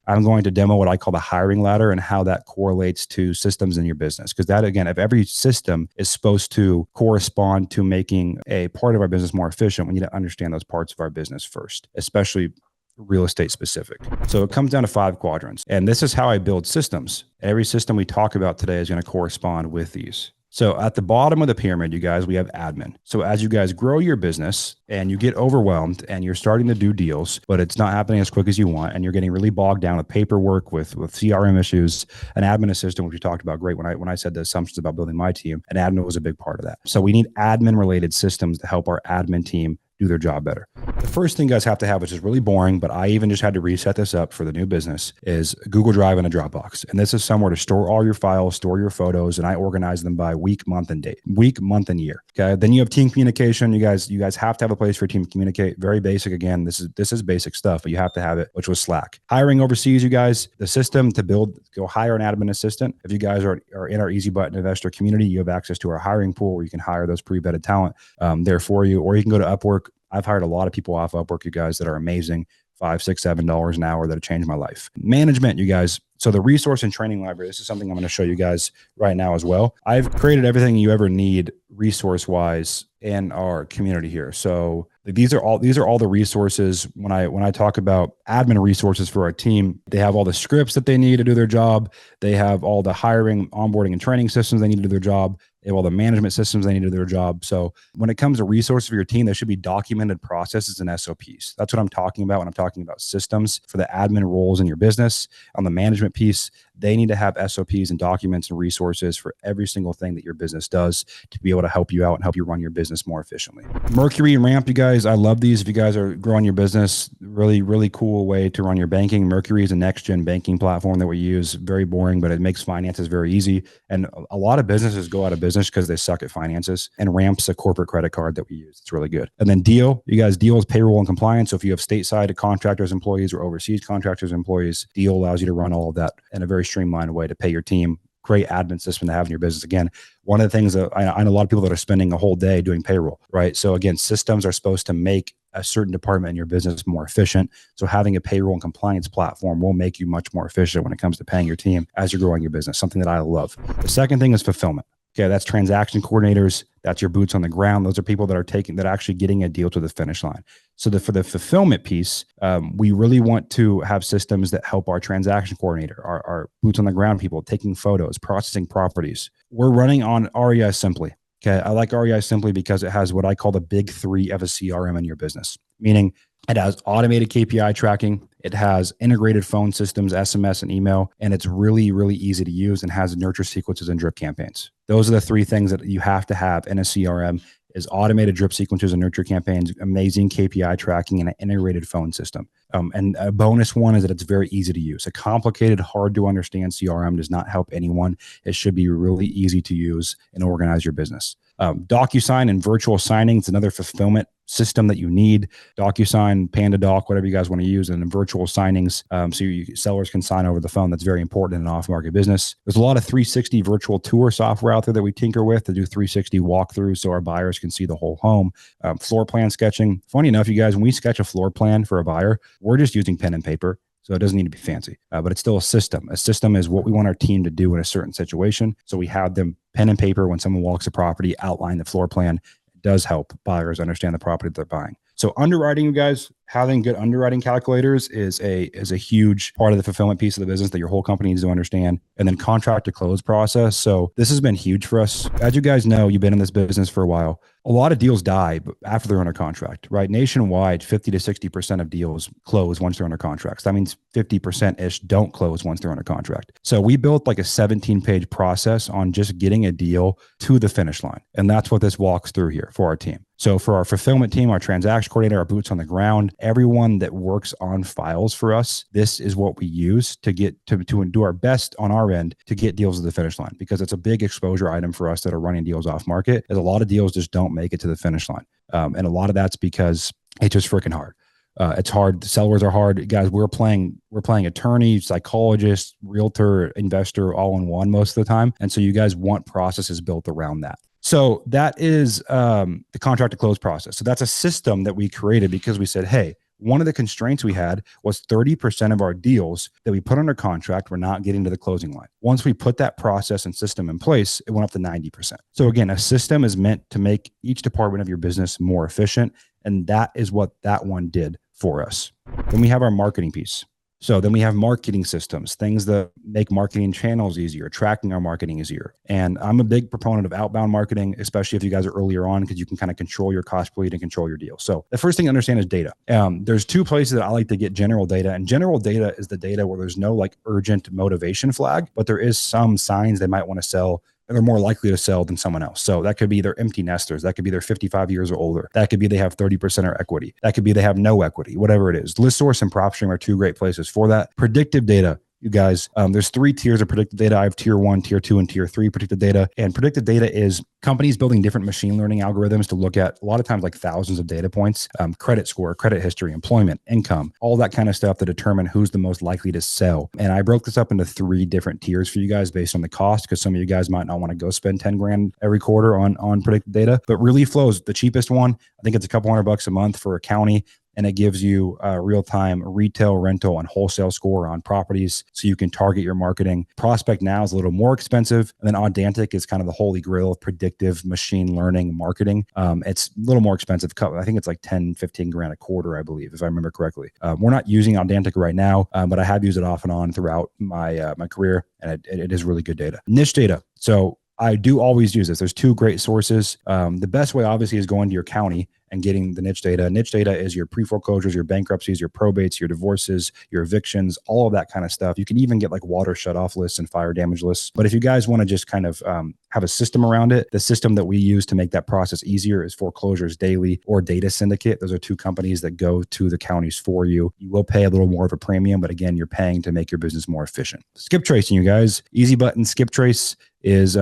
I'm going to demo what I call the hiring ladder and how that correlates to systems in your business. Because that, again, if every system is supposed to correspond to making a part of our business more efficient, we need to understand those parts of our business first, especially real estate specific. So it comes down to 5 quadrants. And this is how I build systems. Every system we talk about today is going to correspond with these. So at the bottom of the pyramid, you guys, we have admin. So as you guys grow your business and you get overwhelmed and you're starting to do deals, but it's not happening as quick as you want, and you're getting really bogged down with paperwork, with CRM issues, an admin assistant, which we talked about great when I said the assumptions about building my team, and admin was a big part of that. So we need admin related systems to help our admin team do their job better. The first thing you guys have to have, which is really boring, but I even just had to reset this up for the new business, is Google Drive and a Dropbox. And this is somewhere to store all your files, store your photos, and I organize them by week, month, and date. Week, month, and year. Okay. Then you have team communication. You guys have to have a place for your team to communicate. Very basic. Again, this is basic stuff, but you have to have it, which was Slack. Hiring overseas, you guys, the system to go hire an admin assistant. If you guys are in our Easy Button investor community, you have access to our hiring pool where you can hire those pre-vetted talent there for you, or you can go to Upwork. I've hired a lot of people off Upwork, you guys, that are amazing. $5, $6, $7 an hour that have changed my life. Management, you guys. So the resource and training library, this is something I'm going to show you guys right now as well. I've created everything you ever need resource-wise in our community here. So these are all the resources. When I talk about admin resources for our team, they have all the scripts that they need to do their job. They have all the hiring, onboarding, and training systems they need to do their job. They have all the management systems they need to do their job. So when it comes to resources for your team, there should be documented processes and SOPs. That's what I'm talking about when I'm talking about systems for the admin roles in your business. On the management piece, they need to have SOPs and documents and resources for every single thing that your business does to be able to help you out and help you run your business more efficiently. Mercury and Ramp, you guys, I love these. If you guys are growing your business, really, really cool way to run your banking. Mercury is a next-gen banking platform that we use. Very boring, but it makes finances very easy. And a lot of businesses go out of business because they suck at finances. And Ramp's a corporate credit card that we use. It's really good. And then Deal, you guys, Deal is payroll and compliance. So if you have stateside contractors, employees, or overseas contractors, employees, Deal allows you to run all of that in a very streamlined way to pay your team. Great admin system to have in your business. Again, one of the things that I know a lot of people that are spending a whole day doing payroll, right? So again, systems are supposed to make a certain department in your business more efficient. So having a payroll and compliance platform will make you much more efficient when it comes to paying your team as you're growing your business, something that I love. The second thing is fulfillment. Okay, that's transaction coordinators. That's your boots on the ground. Those are people that are actually getting a deal to the finish line. So for the fulfillment piece, we really want to have systems that help our transaction coordinator, our boots on the ground people, taking photos, processing properties. We're running on REI Simply. Okay, I like REI Simply because it has what I call the big 3 of a CRM in your business, meaning it has automated KPI tracking. It has integrated phone systems, SMS and email, and it's really, really easy to use and has nurture sequences and drip campaigns. Those are the 3 things that you have to have in a CRM is automated drip sequences and nurture campaigns, amazing KPI tracking, and an integrated phone system. And a bonus one is that it's very easy to use. A complicated, hard to understand CRM does not help anyone. It should be really easy to use and organize your business. DocuSign and virtual signing is another fulfillment system that you need. DocuSign, PandaDoc, whatever you guys want to use, and then virtual signings, so sellers can sign over the phone. That's very important in an off-market business. There's a lot of 360 virtual tour software out there that we tinker with to do 360 walkthroughs so our buyers can see the whole home. Floor plan sketching. Funny enough, you guys, when we sketch a floor plan for a buyer, we're just using pen and paper. So it doesn't need to be fancy, but it's still a system. A system is what we want our team to do in a certain situation. So we have them pen and paper when someone walks a property, outline the floor plan. It does help buyers understand the property they're buying. So underwriting, you guys, having good underwriting calculators is a huge part of the fulfillment piece of the business that your whole company needs to understand. And then contract to close process. So this has been huge for us. As you guys know, you've been in this business for a while. A lot of deals die after they're under contract, right? Nationwide, 50 to 60% of deals close once they're under contracts. That means 50%-ish don't close once they're under contract. So we built like a 17-page process on just getting a deal to the finish line. And that's what this walks through here for our team. So for our fulfillment team, our transaction coordinator, our boots on the ground, everyone that works on files for us, this is what we use to get to do our best on our end to get deals to the finish line, because it's a big exposure item for us that are running deals off market. As a lot of deals just don't make it to the finish line. And a lot of that's because it's just freaking hard. It's hard. The sellers are hard. Guys, we're playing attorney, psychologist, realtor, investor, all in one most of the time. And so you guys want processes built around that. So that is the contract to close process. So that's a system that we created because we said, hey, one of the constraints we had was 30% of our deals that we put under contract were not getting to the closing line. Once we put that process and system in place, it went up to 90%. So again, a system is meant to make each department of your business more efficient. And that is what that one did for us. Then we have our marketing piece. So then we have marketing systems, things that make marketing channels easier, tracking our marketing easier. And I'm a big proponent of outbound marketing, especially if you guys are earlier on, because you can kind of control your cost per lead and control your deal. So the first thing to understand is data. There's two places that I like to get general data. And general data is the data where there's no like urgent motivation flag, but there is some signs they might want to sell. They're more likely to sell than someone else. So that could be they're empty nesters. That could be they're 55 years or older. That could be they have 30% or equity. That could be they have no equity, whatever it is. ListSource and PropStream are two great places for that. Predictive data. You guys, there's 3 tiers of predictive data. I have tier 1, tier 2, and tier 3 predictive data. And predictive data is companies building different machine learning algorithms to look at a lot of times like thousands of data points, credit score, credit history, employment, income, all that kind of stuff to determine who's the most likely to sell. And I broke this up into 3 different tiers for you guys based on the cost, because some of you guys might not want to go spend 10 grand every quarter on predictive data. But Relief Flow is the cheapest one. I think it's a couple $100 a month for a county. And it gives you a real-time retail, rental, and wholesale score on properties so you can target your marketing. Prospect Now is a little more expensive. And then Audantic is kind of the holy grail of predictive machine learning marketing. It's a little more expensive. I think it's like 10, 15 grand a quarter, I believe, if I remember correctly. We're not using Audantic right now, but I have used it off and on throughout my career, and it is really good data. Niche data. So I do always use this. There's 2 great sources. The best way, obviously, is going to your county and getting the niche data. Niche data is your pre-foreclosures, your bankruptcies, your probates, your divorces, your evictions, all of that kind of stuff. You can even get like water shutoff lists and fire damage lists. But if you guys want to just kind of have a system around it, the system that we use to make that process easier is Foreclosures Daily or Data Syndicate. Those are 2 companies that go to the counties for you. You will pay a little more of a premium, but again, you're paying to make your business more efficient. Skip tracing, you guys. Easy button skip trace is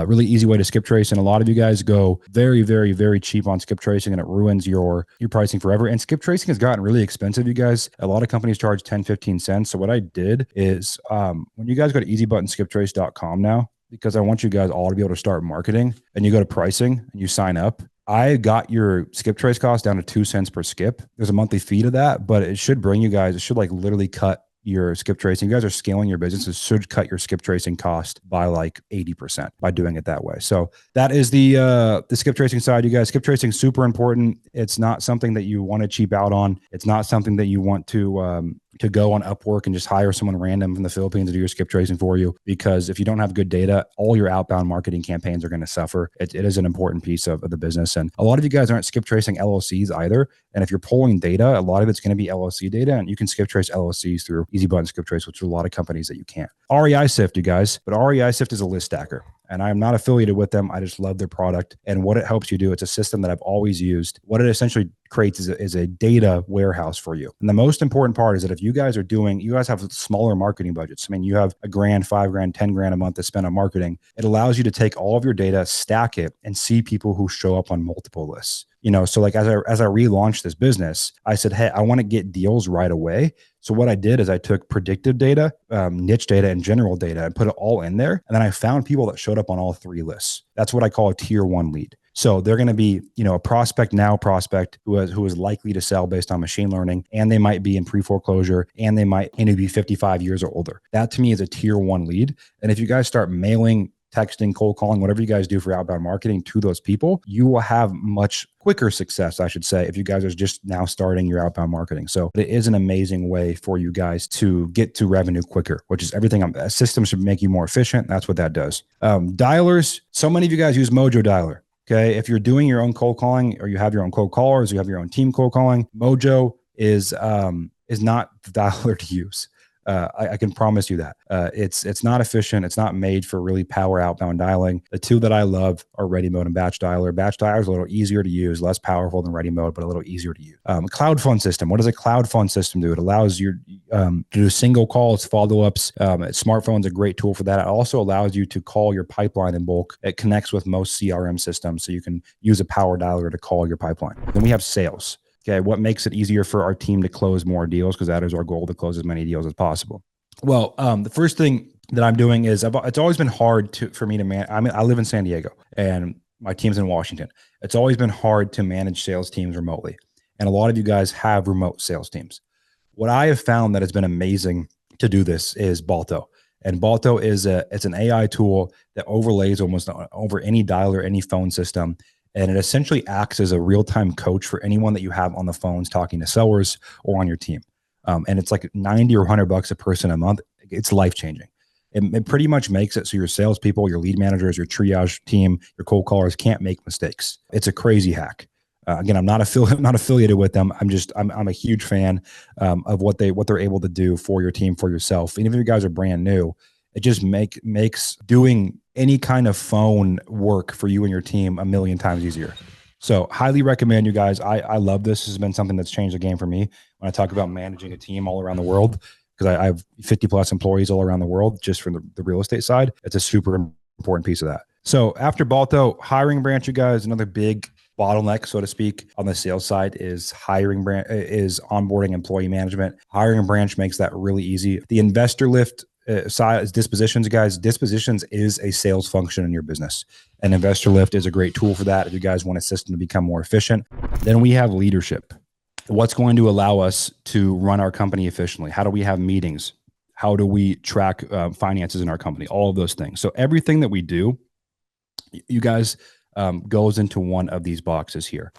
really easy way to skip trace. And a lot of you guys go very, very, very cheap on skip tracing, and it ruins your pricing forever. And skip tracing has gotten really expensive, you guys. A lot of companies charge 10, 15 cents. So what I did is when you guys go to easybuttonskiptrace.com now, because I want you guys all to be able to start marketing, and you go to pricing and you sign up, I got your skip trace cost down to 2 cents per skip. There's a monthly fee to that, but it should bring you guys, it should like literally cut your skip tracing. You guys are scaling your business. It should cut your skip tracing cost by like 80% by doing it that way. So that is the skip tracing side, you guys. Skip tracing is super important. It's not something that you want to cheap out on. It's not something that you want to go on Upwork and just hire someone random from the Philippines to do your skip tracing for you, because if you don't have good data, all your outbound marketing campaigns are going to suffer. It is an important piece of the business. And a lot of you guys aren't skip tracing LLCs either. And if you're pulling data, a lot of it's going to be LLC data, and you can skip trace LLCs through Easy Button Skip Trace, which are a lot of companies that you can't. REI Sift, you guys, but REI Sift is a list stacker. And I am not affiliated with them. I just love their product and what it helps you do. It's a system that I've always used. What it essentially creates is a data warehouse for you. And the most important part is that if you guys have smaller marketing budgets. I mean, you have $1,000, $5,000, $10,000 a month to spend on marketing. It allows you to take all of your data, stack it, and see people who show up on multiple lists. So like as I relaunched this business, I said, hey, I want to get deals right away. So what I did is I took predictive data, niche data, and general data and put it all in there. And then I found people that showed up on all 3 lists. That's what I call a tier 1 lead. So they're going to be, a prospect who is likely to sell based on machine learning, and they might be in pre-foreclosure, and they might be 55 years or older. That to me is a tier 1 lead. And if you guys start mailing, texting, cold calling, whatever you guys do for outbound marketing to those people, you will have much quicker success, I should say, if you guys are just now starting your outbound marketing. So it is an amazing way for you guys to get to revenue quicker, which is everything. A system should make you more efficient. That's what that does. Dialers. So many of you guys use Mojo Dialer. Okay. If you're doing your own cold calling, or you have your own cold callers, you have your own team cold calling, Mojo is not the dialer to use. I can promise you that. It's not efficient. It's not made for really power outbound dialing. The 2 that I love are Ready Mode and Batch Dialer. Batch Dialer is a little easier to use, less powerful than Ready Mode, but a little easier to use. Cloud Phone System. What does a Cloud Phone System do? It allows you to do single calls, follow-ups. Smartphone's a great tool for that. It also allows you to call your pipeline in bulk. It connects with most CRM systems, so you can use a power dialer to call your pipeline. Then we have sales. Okay, what makes it easier for our team to close more deals? Because that is our goal, to close as many deals as possible. Well, the first thing that I'm doing is it's always been hard for me to manage. I live in San Diego and my team's in Washington. It's always been hard to manage sales teams remotely. And a lot of you guys have remote sales teams. What I have found that has been amazing to do this is Balto. And Balto is it's an AI tool that overlays almost over any dialer, any phone system. And it essentially acts as a real-time coach for anyone that you have on the phones talking to sellers or on your team. And it's like 90 or $100 a person a month. It's life-changing. It pretty much makes it so your salespeople, your lead managers, your triage team, your cold callers can't make mistakes. It's a crazy hack. Again, I'm not affiliated with them. I'm a huge fan of what they're able to do for your team, for yourself. And if you guys are brand new, it just makes doing any kind of phone work for you and your team a million times easier. So highly recommend you guys. I love this. This has been something that's changed the game for me when I talk about managing a team all around the world, because I have 50 plus employees all around the world just from the real estate side. It's a super important piece of that. So after Balto, hiring branch, you guys, another big bottleneck, so to speak, on the sales side is onboarding employee management. Hiring a branch makes that really easy. The investor lift side is dispositions, guys. Dispositions is a sales function in your business. And investor lift is a great tool for that if you guys want a system to become more efficient. Then we have leadership. What's going to allow us to run our company efficiently? How do we have meetings? How do we track finances in our company? All of those things. So everything that we do, you guys, goes into one of these boxes here.